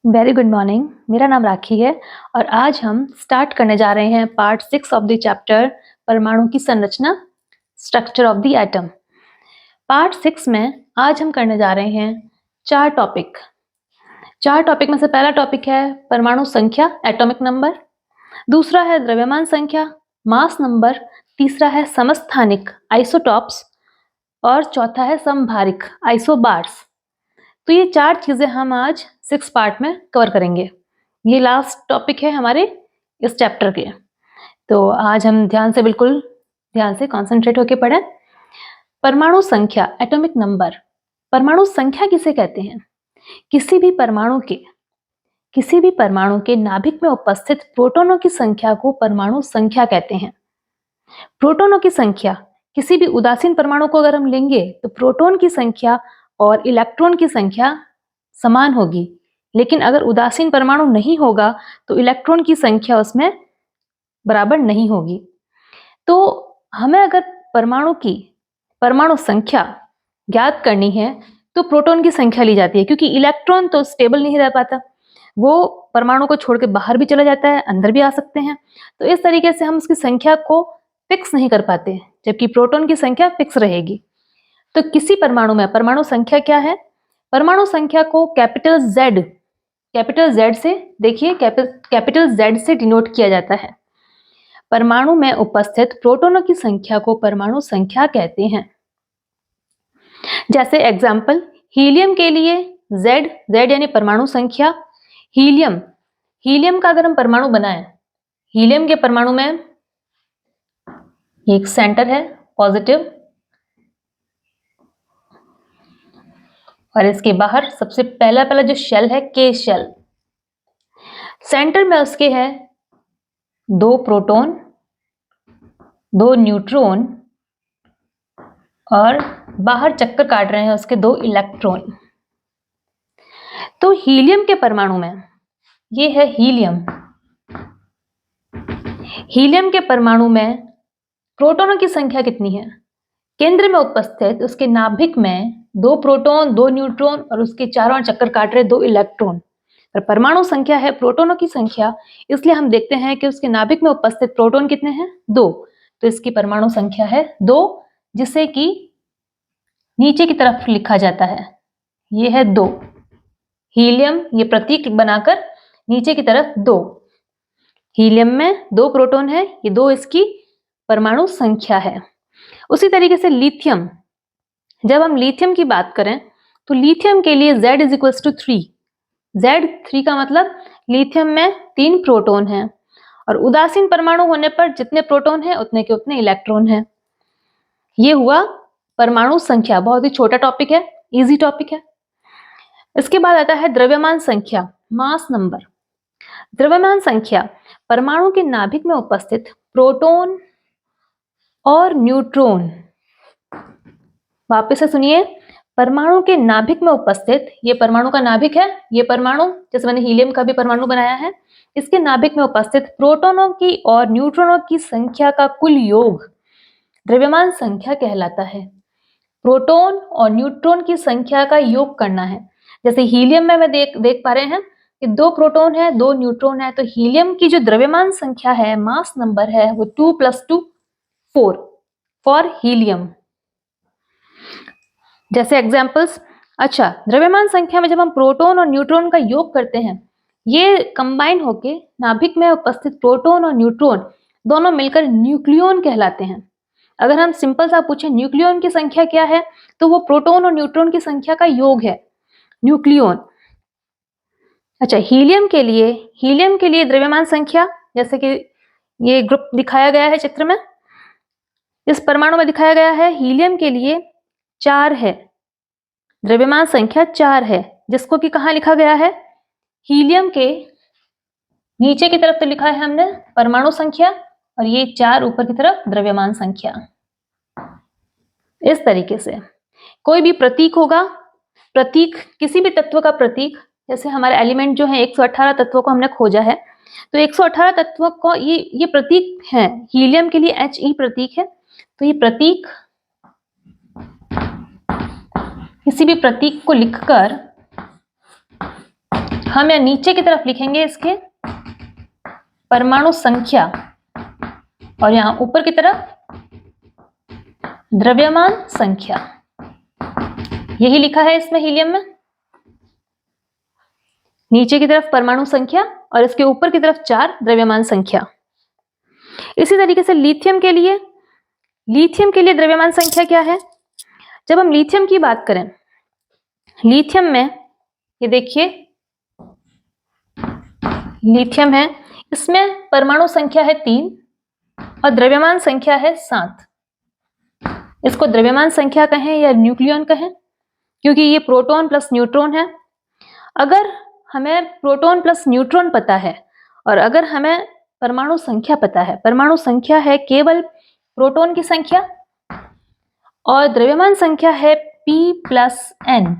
Very good morning. मेरा नाम राखी है और आज हम स्टार्ट करने जा रहे हैं पार्ट 6 ऑफ द चैप्टर परमाणु की संरचना, structure of the atom. Part 6 में आज हम करने जा रहे हैं चार टॉपिक में से पहला टॉपिक है परमाणु संख्या, एटॉमिक नंबर। दूसरा है द्रव्यमान संख्या, मास नंबर। तीसरा है समस्थानिक, आइसोटॉप्स। और चौथा है समभारिक, आइसोबार्स। तो ये चार चीजें हम आज 6 पार्ट में कवर करेंगे। ये लास्ट टॉपिक है हमारे इस चैप्टर के। तो आज हम ध्यान से कॉन्सेंट्रेट होकर पढ़ें। परमाणु संख्या, एटॉमिक नंबर। परमाणु संख्या किसे कहते हैं? किसी भी परमाणु के नाभिक में उपस्थित प्रोटॉनों की संख्या को परमाणु संख्या कहते हैं। प्रोटॉनों की संख्या, किसी भी उदासीन परमाणु को अगर हम लेंगे तो प्रोटॉन की संख्या और इलेक्ट्रॉन की संख्या समान होगी, लेकिन अगर उदासीन परमाणु नहीं होगा तो इलेक्ट्रॉन की संख्या उसमें बराबर नहीं होगी। तो हमें अगर परमाणु संख्या ज्ञात करनी है तो प्रोटॉन की संख्या ली जाती है, क्योंकि इलेक्ट्रॉन तो स्टेबल नहीं रह पाता, वो परमाणु को छोड़ के बाहर भी चला जाता है, अंदर भी आ सकते हैं। तो इस तरीके से हम उसकी संख्या को फिक्स नहीं कर पाते, जबकि प्रोटॉन की संख्या फिक्स रहेगी। तो किसी परमाणु में परमाणु संख्या क्या है? परमाणु संख्या को कैपिटल Z से, देखिए कैपिटल Z से डिनोट किया जाता है। परमाणु में उपस्थित प्रोटॉनों की संख्या को परमाणु संख्या कहते हैं। जैसे एग्जाम्पल, हीलियम के लिए Z यानी परमाणु संख्या। हीलियम का अगर हम परमाणु बनाएं, हीलियम के परमाणु में एक सेंटर है पॉजिटिव, और इसके बाहर सबसे पहला जो शेल है K शेल। सेंटर में उसके है 2 प्रोटॉन, 2 न्यूट्रॉन, और बाहर चक्कर काट रहे हैं उसके 2 इलेक्ट्रॉन। तो हीलियम के परमाणु में, ये है हीलियम के परमाणु में प्रोटॉनों की संख्या कितनी है? केंद्र में उपस्थित उसके नाभिक में 2 प्रोटॉन, 2 न्यूट्रॉन और उसके चारों ओर चक्कर काट रहे 2 इलेक्ट्रॉन। पर परमाणु संख्या है प्रोटॉनों की संख्या, इसलिए हम देखते हैं कि उसके नाभिक में उपस्थित प्रोटॉन कितने हैं? 2। तो इसकी परमाणु संख्या है 2, जिसे कि नीचे की तरफ लिखा जाता है। ये है 2 हीलियम, ये प्रतीक बनाकर नीचे की तरफ 2। हीलियम में 2 प्रोटॉन है, ये 2 इसकी परमाणु संख्या है। उसी तरीके से लिथियम, जब हम लिथियम की बात करें तो लिथियम के लिए Z = 3। Z3 का मतलब लिथियम में 3 प्रोटॉन हैं, और उदासीन परमाणु होने पर जितने प्रोटॉन हैं उतने के उतने इलेक्ट्रॉन हैं। ये हुआ परमाणु संख्या, बहुत ही छोटा टॉपिक है, इजी टॉपिक है। इसके बाद आता है द्रव्यमान संख्या, मास नंबर। द्रव्यमान संख्या परमाणु के नाभिक में उपस्थित प्रोटॉन और न्यूट्रॉन, वापस से सुनिए, परमाणु के नाभिक में उपस्थित, ये परमाणु का नाभिक है, ये परमाणु जैसे मैंने हीलियम का भी परमाणु बनाया है, इसके नाभिक में उपस्थित प्रोटॉनों की और न्यूट्रॉनों की संख्या का कुल योग द्रव्यमान संख्या कहलाता है। प्रोटॉन और न्यूट्रॉन की संख्या का योग करना है। जैसे हीलियम में देख पा रहे हैं कि 2 प्रोटॉन है, 2 न्यूट्रॉन है, तो हीलियम की जो द्रव्यमान संख्या है, मास नंबर है, वो 2 + 2 4 फॉर हीलियम। जैसे एग्जाम्पल्स, अच्छा, द्रव्यमान संख्या में जब हम प्रोटॉन और न्यूट्रॉन का योग करते हैं, ये कंबाइन होके नाभिक में उपस्थित प्रोटॉन और न्यूट्रॉन दोनों मिलकर न्यूक्लियॉन कहलाते हैं। अगर हम सिंपल सा पूछें न्यूक्लियॉन की संख्या क्या है, तो वो प्रोटॉन और न्यूट्रॉन की संख्या का योग है, न्यूक्लियॉन। अच्छा, हीलियम के लिए द्रव्यमान संख्या, जैसे कि ये ग्रुप दिखाया गया है चित्र में, इस परमाणु में दिखाया गया है, हीलियम के लिए 4 है, द्रव्यमान संख्या 4 है, जिसको कि कहाँ लिखा गया है? हीलियम के नीचे की तरफ तो लिखा है हमने परमाणु संख्या, और ये 4 ऊपर की तरफ द्रव्यमान संख्या। इस तरीके से कोई भी प्रतीक होगा, प्रतीक किसी भी तत्व का प्रतीक, जैसे हमारे एलिमेंट जो है 118 तत्वों को हमने खोजा है, तो 118 तत्वों को ये प्रतीक है। हीलियम के लिए He प्रतीक है, तो ये प्रतीक, किसी भी प्रतीक को लिखकर हम यहाँ नीचे की तरफ लिखेंगे इसके परमाणु संख्या और यहाँ ऊपर की तरफ द्रव्यमान संख्या। यही लिखा है इसमें हीलियम में, नीचे की तरफ परमाणु संख्या और इसके ऊपर की तरफ 4 द्रव्यमान संख्या। इसी तरीके से लिथियम के लिए द्रव्यमान संख्या क्या है? जब हम लिथियम की बात करें, लिथियम में ये देखिए लिथियम है, इसमें परमाणु संख्या है 3 और द्रव्यमान संख्या है 7। इसको द्रव्यमान संख्या कहें या न्यूक्लियन कहें, क्योंकि ये प्रोटॉन प्लस न्यूट्रॉन है। अगर हमें प्रोटॉन प्लस न्यूट्रॉन पता है और अगर हमें परमाणु संख्या पता है, परमाणु संख्या है केवल प्रोटॉन की संख्या और द्रव्यमान संख्या है P+N।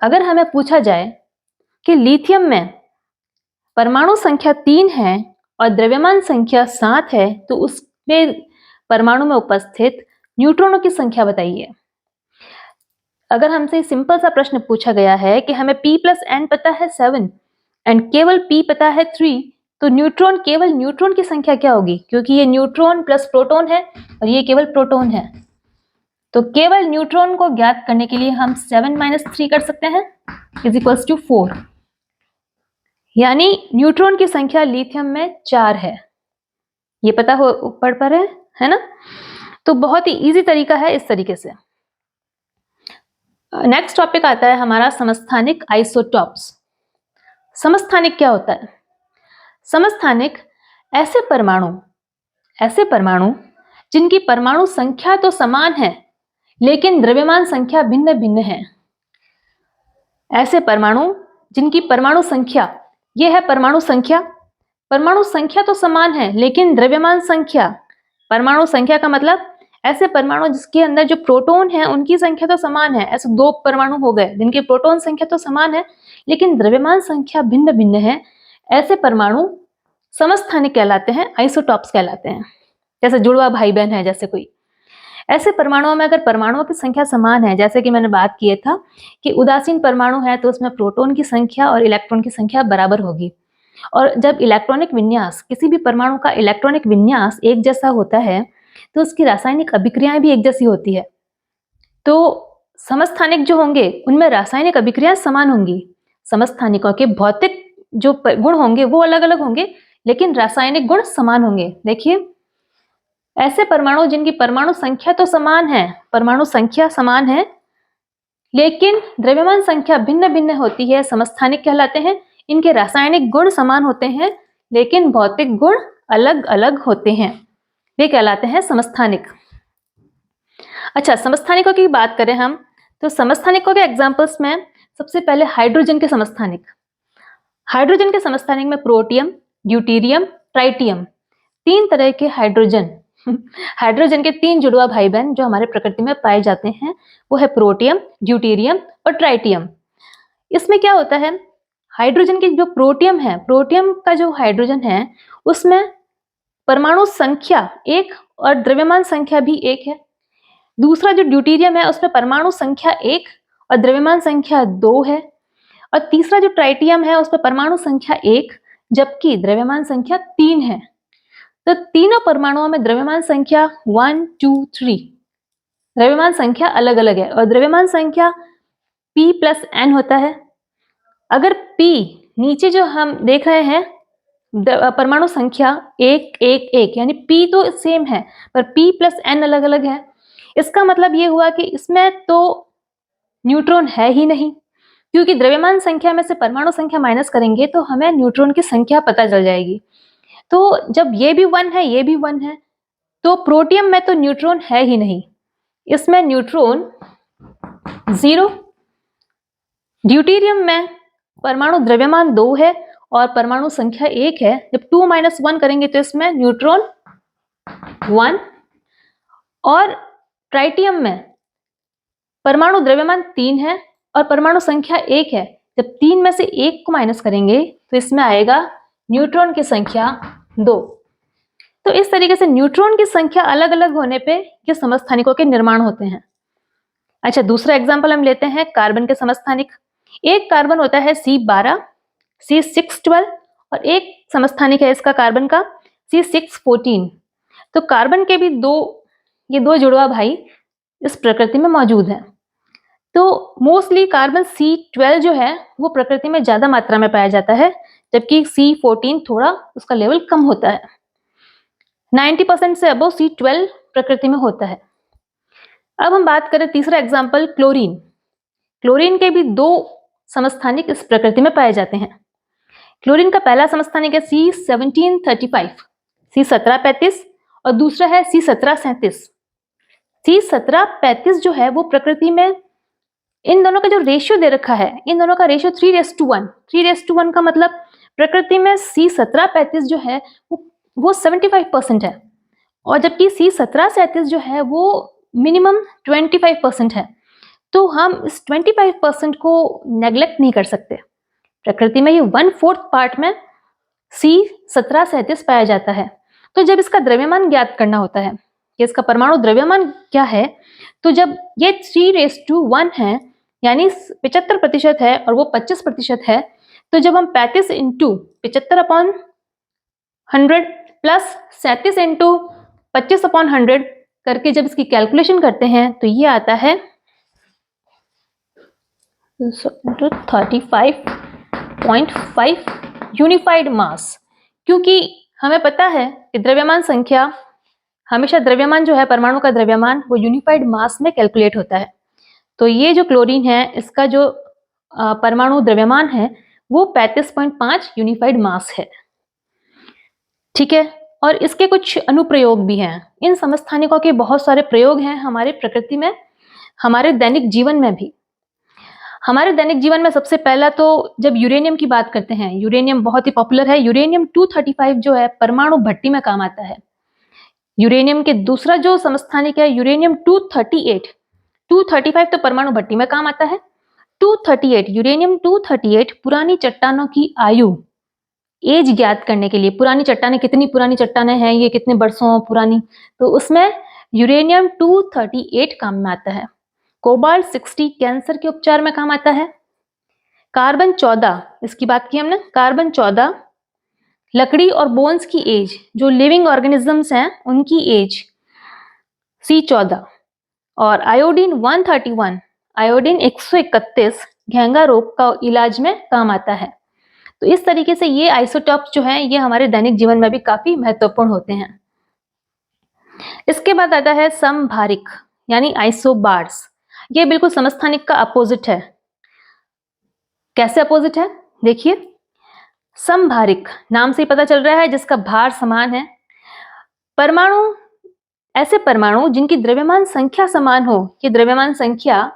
अगर हमें पूछा जाए कि लिथियम में परमाणु संख्या 3 है और द्रव्यमान संख्या 7 है, तो उसमें परमाणु में उपस्थित न्यूट्रॉनों की संख्या बताइए। अगर हमसे सिंपल सा प्रश्न पूछा गया है कि हमें P+N पता है 7 एंड केवल P पता है 3, तो केवल न्यूट्रॉन की संख्या क्या होगी? क्योंकि ये न्यूट्रॉन प्लस प्रोटॉन है और ये केवल प्रोटॉन है, तो केवल न्यूट्रॉन को ज्ञात करने के लिए हम 7 - 3 कर सकते हैं = 4। यानी न्यूट्रॉन की संख्या लिथियम में 4 है। ये पता हो पढ़ पा रहे हैं, है ना? तो बहुत ही इजी तरीका है इस तरीके से। नेक्स्ट टॉपिक आता है हमारा समस्थानिक आइसोटॉप्स। समस्थानिक क्या होता है? समस्थानिक ऐसे परमाणु जिनकी परमाणु संख्या तो समान है लेकिन द्रव्यमान संख्या भिन्न भिन्न है। ऐसे परमाणु जिनकी परमाणु संख्या, ये है परमाणु संख्या तो समान है लेकिन द्रव्यमान संख्या, परमाणु संख्या का मतलब ऐसे परमाणु जिसके अंदर जो प्रोटॉन है उनकी संख्या तो समान है। ऐसे 2 परमाणु हो गए जिनकी प्रोटॉन संख्या तो समान है लेकिन द्रव्यमान संख्या भिन्न भिन्न है। ऐसे परमाणु समस्थानिक कहलाते हैं, आइसोटॉप्स कहलाते हैं। जैसे जुड़वा भाई बहन है, जैसे कोई ऐसे परमाणुओं में अगर परमाणुओं की संख्या समान है, जैसे कि मैंने बात किया था कि उदासीन परमाणु है तो उसमें प्रोटॉन की संख्या और इलेक्ट्रॉन की संख्या बराबर होगी। और जब इलेक्ट्रॉनिक विन्यास, किसी भी परमाणु का इलेक्ट्रॉनिक विन्यास एक जैसा होता है तो उसकी रासायनिक अभिक्रियाएं भी एक जैसी होती है। तो समस्थानिक जो होंगे उनमें रासायनिक अभिक्रियाएं समान होंगी। समस्थानिकों के भौतिक जो गुण होंगे वो अलग अलग होंगे लेकिन रासायनिक गुण समान होंगे। देखिए, ऐसे परमाणु जिनकी परमाणु संख्या तो समान है, लेकिन द्रव्यमान संख्या भिन्न भिन्न होती है, समस्थानिक कहलाते हैं। इनके रासायनिक गुण समान होते हैं लेकिन भौतिक गुण अलग अलग होते हैं, वे कहलाते हैं समस्थानिक। अच्छा, समस्थानिकों की बात करें हम तो समस्थानिकों के एग्जाम्पल्स में सबसे पहले हाइड्रोजन के समस्थानिक। हाइड्रोजन के समस्थानिक में प्रोटियम, ड्यूटेरियम, ट्राइटियम, 3 तरह के हाइड्रोजन के 3 जुड़वा भाई बहन जो हमारे प्रकृति में पाए जाते हैं वो है प्रोटियम, ड्यूटेरियम और ट्राइटियम। इसमें क्या होता है, हाइड्रोजन की जो प्रोटियम है, प्रोटियम का जो हाइड्रोजन है उसमें परमाणु संख्या 1 और द्रव्यमान संख्या भी 1 है। दूसरा जो ड्यूटेरियम है उसमें परमाणु संख्या 1 और द्रव्यमान संख्या 2 है। और तीसरा जो ट्राइटियम है उसमें परमाणु संख्या 1 जबकि द्रव्यमान संख्या 3 है। तो तीनों परमाणुओं में द्रव्यमान संख्या 1, 2, 3 द्रव्यमान संख्या अलग अलग है और द्रव्यमान संख्या P+N होता है। अगर P नीचे जो हम देख रहे हैं परमाणु संख्या 1, 1, 1 यानी P तो सेम है पर P+N अलग अलग है। इसका मतलब ये हुआ कि इसमें तो न्यूट्रॉन है ही नहीं, क्योंकि द्रव्यमान संख्या में से परमाणु संख्या माइनस करेंगे तो हमें न्यूट्रॉन की संख्या पता चल जाएगी। तो जब ये भी 1 है, ये भी 1 है, तो प्रोटियम में तो न्यूट्रॉन है ही नहीं, इसमें न्यूट्रॉन 0। ड्यूटेरियम में परमाणु द्रव्यमान 2 है और परमाणु संख्या 1 है। जब 2 - 1 करेंगे तो इसमें न्यूट्रॉन 1। और ट्राइटियम में परमाणु द्रव्यमान 3 है और परमाणु संख्या 1 है। जब 3 में से 1 को माइनस करेंगे तो इसमें आएगा न्यूट्रॉन की संख्या 2। तो इस तरीके से न्यूट्रॉन की संख्या अलग अलग होने पे ये समस्थानिकों के निर्माण होते हैं। अच्छा, दूसरा एग्जाम्पल हम लेते हैं कार्बन के समस्थानिक। एक कार्बन होता है C12, C612 और एक समस्थानिक है इसका कार्बन का C614। तो कार्बन के भी ये दो जुड़वा भाई इस प्रकृति में मौजूद है। तो मोस्टली कार्बन C12 जो है वो प्रकृति में ज्यादा मात्रा में पाया जाता है, जबकि C14 थोड़ा उसका लेवल कम होता है। 90% से अबव C12 प्रकृति में होता है। अब हम बात करें तीसरा एग्जाम्पल क्लोरीन। क्लोरीन के भी दो समस्थानिक इस प्रकृति में पाए जाते हैं। क्लोरीन का पहला समस्थानिक है C1735, C1735 और दूसरा है C1737। C1735 जो है वो प्रकृति में, इन दोनों का जो रेशियो दे रखा है, इन दोनों का रेशियो 3:1। 3:1 का मतलब प्रकृति में C1735 जो है वो 75% है, और जबकि C1737 जो है वो मिनिमम 25% है। तो हम इस 25% को नेग्लेक्ट नहीं कर सकते। प्रकृति में ये 1/4 पार्ट में C1737 पाया जाता है। तो जब इसका द्रव्यमान ज्ञात करना होता है कि इसका परमाणु द्रव्यमान क्या है, तो जब ये 3:1 है यानी 75% है और वो 25% है, तो जब हम 35 इंटू 75/100 प्लस 37 इंटू 25/100 करके जब इसकी कैलकुलेशन करते हैं तो ये आता है 35.5 यूनिफाइड मास। क्योंकि हमें पता है कि द्रव्यमान संख्या हमेशा, द्रव्यमान जो है परमाणु का द्रव्यमान वो यूनिफाइड मास में कैलकुलेट होता है। तो ये जो क्लोरीन है इसका जो परमाणु द्रव्यमान है वो 35.5 यूनिफाइड मास है। ठीक है, और इसके कुछ अनुप्रयोग भी हैं। इन समस्थानिकों के बहुत सारे प्रयोग हैं हमारे प्रकृति में, हमारे दैनिक जीवन में भी। हमारे दैनिक जीवन में सबसे पहला तो जब यूरेनियम की बात करते हैं, यूरेनियम बहुत ही पॉपुलर है। यूरेनियम 235 जो है परमाणु भट्टी में काम आता है। यूरेनियम के दूसरा जो समस्थानिक है यूरेनियम 238। 235 तो परमाणु भट्टी में काम आता है। 238 यूरेनियम 238 पुरानी चट्टानों की आयु, एज ज्ञात करने के लिए, पुरानी चट्टानें, कितनी पुरानी चट्टानें हैं, ये कितने बरसों पुरानी, तो उसमें यूरेनियम 238 काम में आता है। कोबाल्ट 60 कैंसर के उपचार में काम आता है। कार्बन 14, इसकी बात की हमने, कार्बन 14 लकड़ी और बोन्स की एज, जो लिविंग ऑर्गेनिजम्स हैं उनकी एज C14। और आयोडीन 131, आयोडीन 131 घेंगा रोग का इलाज में काम आता है। तो इस तरीके से ये आइसोटॉप्स जो हैं ये हमारे दैनिक जीवन में भी काफी महत्वपूर्ण होते हैं। इसके बाद आता है समभारिक यानी आइसोबार्स। ये बिल्कुल समस्थानिक का अपोजिट है। कैसे अपोजिट है? देखिए, समभारिक नाम से ही पता चल रहा है जिसका भार समान है। परमाणु, ऐसे परमाणु जिनकी द्रव्यमान संख्या समान हो, ये द्रव्यमान संख्या,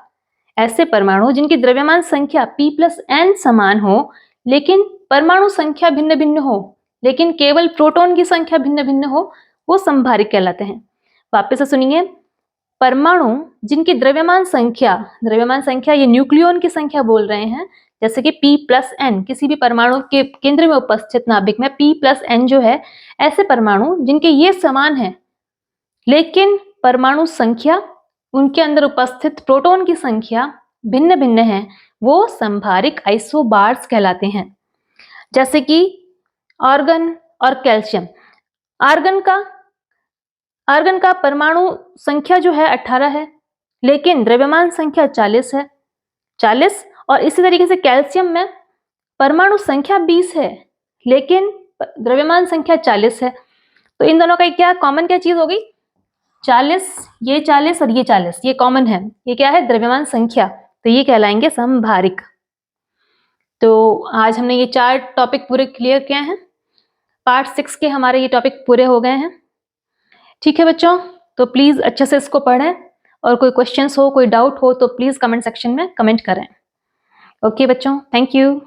ऐसे परमाणु जिनकी द्रव्यमान संख्या P+N समान हो लेकिन परमाणु संख्या भिन्न भिन्न हो, लेकिन केवल प्रोटॉन की संख्या भिन्न भिन्न हो, वो समभारिक कहलाते हैं। वापस से सुनिए, परमाणु जिनकी द्रव्यमान संख्या ये न्यूक्लियॉन की संख्या बोल रहे हैं, जैसे कि P+N, किसी भी परमाणु के केंद्र में उपस्थित नाभिक में P+N जो है, ऐसे परमाणु जिनके ये समान है लेकिन परमाणु संख्या, उनके अंदर उपस्थित प्रोटॉन की संख्या भिन्न भिन्न है, वो समभारिक आइसोबार्स कहलाते हैं। जैसे कि आर्गन और कैल्शियम। आर्गन का परमाणु संख्या जो है 18 है लेकिन द्रव्यमान संख्या 40 है, 40। और इसी तरीके से कैल्शियम में परमाणु संख्या 20 है लेकिन द्रव्यमान संख्या 40 है। तो इन दोनों का क्या कॉमन, क्या चीज होगी? 40, ये 40 और ये 40, ये कॉमन है। ये क्या है? द्रव्यमान संख्या। तो ये कहलाएंगे समभारिक। तो आज हमने ये 4 टॉपिक पूरे क्लियर किए हैं। पार्ट 6 के हमारे ये टॉपिक पूरे हो गए हैं। ठीक है बच्चों, तो प्लीज अच्छे से इसको पढ़ें और कोई क्वेश्चंस हो, कोई डाउट हो तो प्लीज कमेंट सेक्शन में कमेंट करें। ओके बच्चों, थैंक यू।